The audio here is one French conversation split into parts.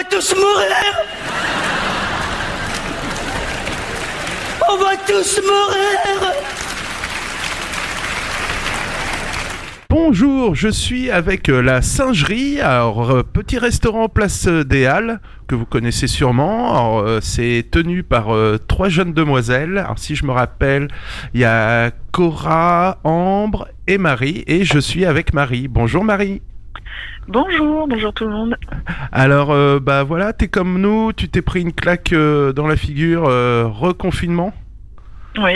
va tous mourir. On va tous mourir. Bonjour, je suis avec la Singerie, alors petit restaurant place des Halles que vous connaissez sûrement. Alors, c'est tenu par 3 jeunes demoiselles. Alors, si je me rappelle, il y a Cora, Ambre et Marie, et je suis avec Marie. Bonjour Marie. Bonjour tout le monde. Alors bah voilà, t'es comme nous, tu t'es pris une claque dans la figure, reconfinement. Oui.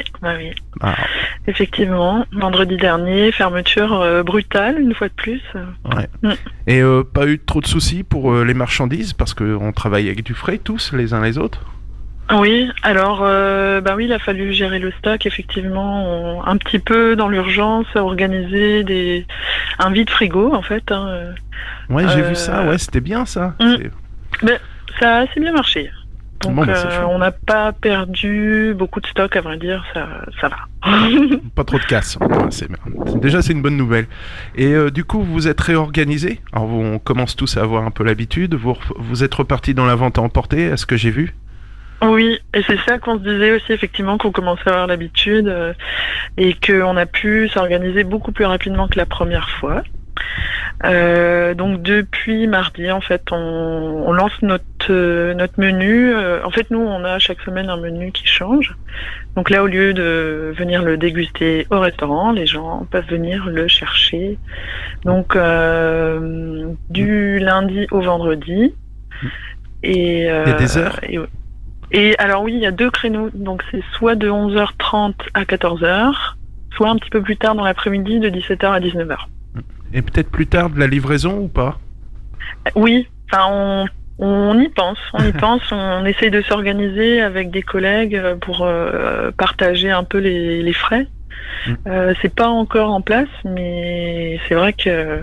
Ah. Effectivement, vendredi dernier, fermeture brutale, une fois de plus. Ouais. Et pas eu trop de soucis pour les marchandises, parce qu'on travaille avec du frais tous, les uns les autres. Oui, alors oui, il a fallu gérer le stock, effectivement, un petit peu dans l'urgence, organiser un vide frigo, en fait. Ouais, j'ai vu ça, ouais, c'était bien ça. Mais ça a assez bien marché. Donc Bon, bah, on n'a pas perdu beaucoup de stock, à vrai dire, ça va. Pas trop de casse. Ouais, déjà, c'est une bonne nouvelle. Et du coup, vous êtes réorganisé. Alors, on commence tous à avoir un peu l'habitude. Vous êtes reparti dans la vente à emporter, est ce que j'ai vu. Oui, et c'est ça qu'on se disait aussi, effectivement, qu'on commençait à avoir l'habitude et qu'on a pu s'organiser beaucoup plus rapidement que la première fois. Donc depuis mardi, en fait, on lance notre menu. En fait, nous, on a chaque semaine un menu qui change. Donc là, au lieu de venir le déguster au restaurant, les gens peuvent venir le chercher. Donc du lundi au vendredi. Et, il y a des heures. Et alors oui, il y a 2 créneaux. Donc c'est soit de 11h30 à 14h, soit un petit peu plus tard dans l'après-midi de 17h à 19h. Et peut-être plus tard de la livraison ou pas? Oui, enfin on y pense, on essaye de s'organiser avec des collègues pour partager un peu les frais. C'est pas encore en place, mais c'est vrai que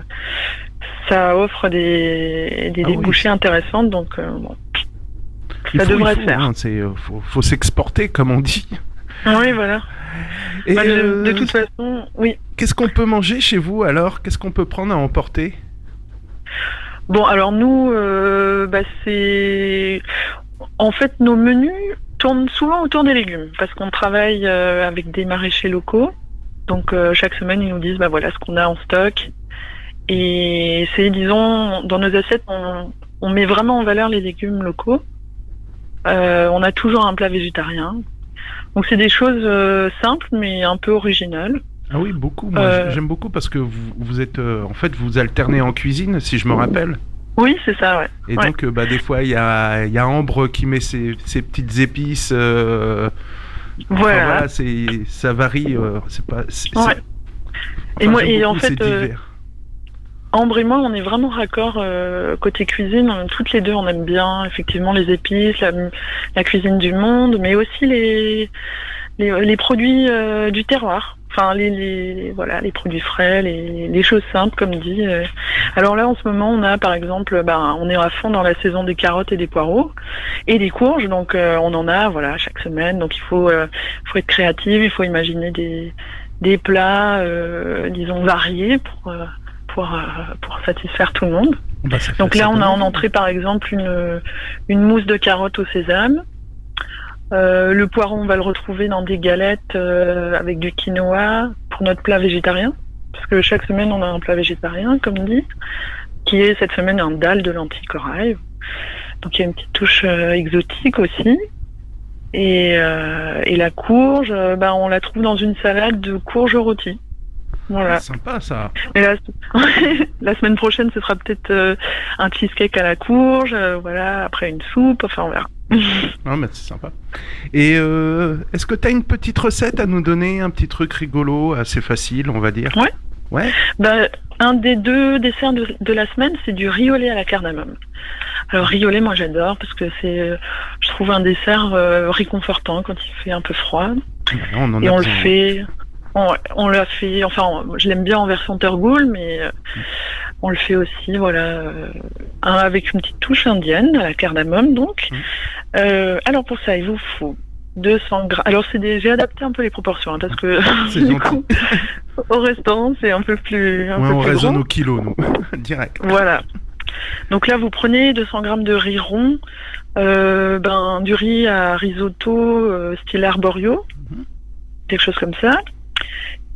ça offre des débouchés intéressantes, donc bon, ça devrait se faire. Hein, faut s'exporter, comme on dit. Oui, voilà. Et de toute façon, oui. Qu'est-ce qu'on peut manger chez vous alors? Qu'est-ce qu'on peut prendre à emporter? Bon, alors nous, c'est... En fait, nos menus tournent souvent autour des légumes, parce qu'on travaille avec des maraîchers locaux. Donc, chaque semaine, ils nous disent, voilà ce qu'on a en stock. Et c'est, disons, dans nos assiettes, on met vraiment en valeur les légumes locaux. On a toujours un plat végétarien. Donc c'est des choses simples mais un peu originales. Ah oui, beaucoup. Moi, j'aime beaucoup parce que vous êtes, en fait, vous alternez en cuisine, si je me rappelle. Oui, c'est ça, ouais. Et donc, des fois, il y a Ambre qui met ses petites épices. Voilà. Ça varie. C'est pas. Ouais. Et moi, et en fait, divers. Ambre et moi, on est vraiment raccord côté cuisine. Toutes les deux, on aime bien effectivement les épices, la cuisine du monde, mais aussi les produits du terroir. Enfin, les produits frais, les choses simples, comme dit. Alors là, en ce moment, on a par exemple, on est à fond dans la saison des carottes et des poireaux et des courges. Donc, on en a, chaque semaine. Donc, il faut être créatif, il faut imaginer des plats, disons variés pour satisfaire tout le monde. Donc là, on a en entrée par exemple une mousse de carottes au sésame. Le poireau, on va le retrouver dans des galettes avec du quinoa pour notre plat végétarien. Parce que chaque semaine, on a un plat végétarien, comme dit, qui est cette semaine un dalle de lentilles corail. Donc il y a une petite touche exotique aussi. Et la courge, on la trouve dans une salade de courge rôtie. Voilà. C'est sympa ça. Et la semaine prochaine, ce sera peut-être un cheesecake à la courge, après une soupe, enfin on verra. Non, mais c'est sympa. Et est-ce que tu as une petite recette à nous donner, un petit truc rigolo, assez facile, on va dire? Ouais. Un des 2 desserts de la semaine, c'est du riz au lait à la cardamome. Alors riz au lait, moi j'adore parce que je trouve un dessert réconfortant quand il fait un peu froid. On le fait. On l'a fait, enfin, je l'aime bien en version Turgoule, mais on le fait aussi, avec une petite touche indienne, à la cardamome, donc. Alors pour ça, il vous faut 200 grammes. Alors j'ai adapté un peu les proportions, parce que du coup, au restaurant, c'est un peu plus. On raisonne au kilo, nous, direct. Voilà. Donc là, vous prenez 200 grammes de riz rond, du riz à risotto style arborio, quelque chose comme ça.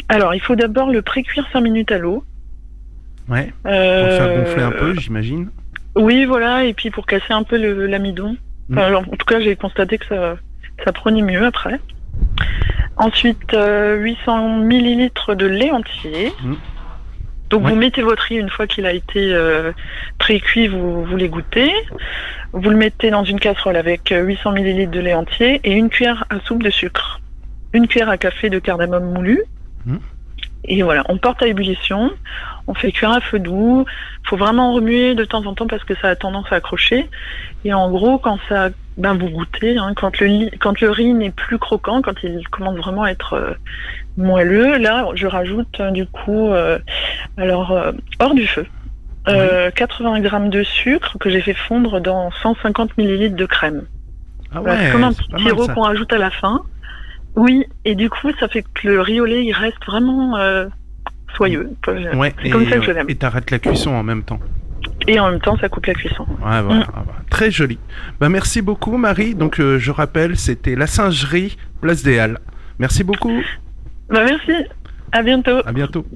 Alors, il faut d'abord le pré-cuire 5 minutes à l'eau. Ouais. Pour le faire gonfler un peu, j'imagine. Oui, voilà, et puis pour casser un peu l'amidon. En tout cas, j'ai constaté que ça prenait mieux après. Ensuite, 800 millilitres de lait entier. Donc vous mettez votre riz une fois qu'il a été pré-cuit, vous l'égouttez. Vous le mettez dans une casserole avec 800 millilitres de lait entier et une cuillère à soupe de sucre. Une cuillère à café de cardamome moulu. Et voilà, on porte à ébullition, on fait cuire à feu doux. Il faut vraiment remuer de temps en temps parce que ça a tendance à accrocher. Et en gros, quand ça, vous goûtez, quand le riz n'est plus croquant, quand il commence vraiment à être moelleux, là, je rajoute hors du feu, 80 grammes de sucre que j'ai fait fondre dans 150 millilitres de crème. Ah voilà, ouais, c'est comme un c'est petit pas mal, sirop ça. qu'on rajoute à la fin. Oui, et du coup, ça fait que le riz au lait, il reste vraiment soyeux. Ouais, C'est comme ça que je l'aime. et t'arrêtes la cuisson en même temps. Et en même temps, ça coupe la cuisson. Ouais, voilà. Très joli. Merci beaucoup, Marie. Donc, je rappelle, c'était la Singerie, place des Halles. Merci beaucoup. Merci. À bientôt. À bientôt.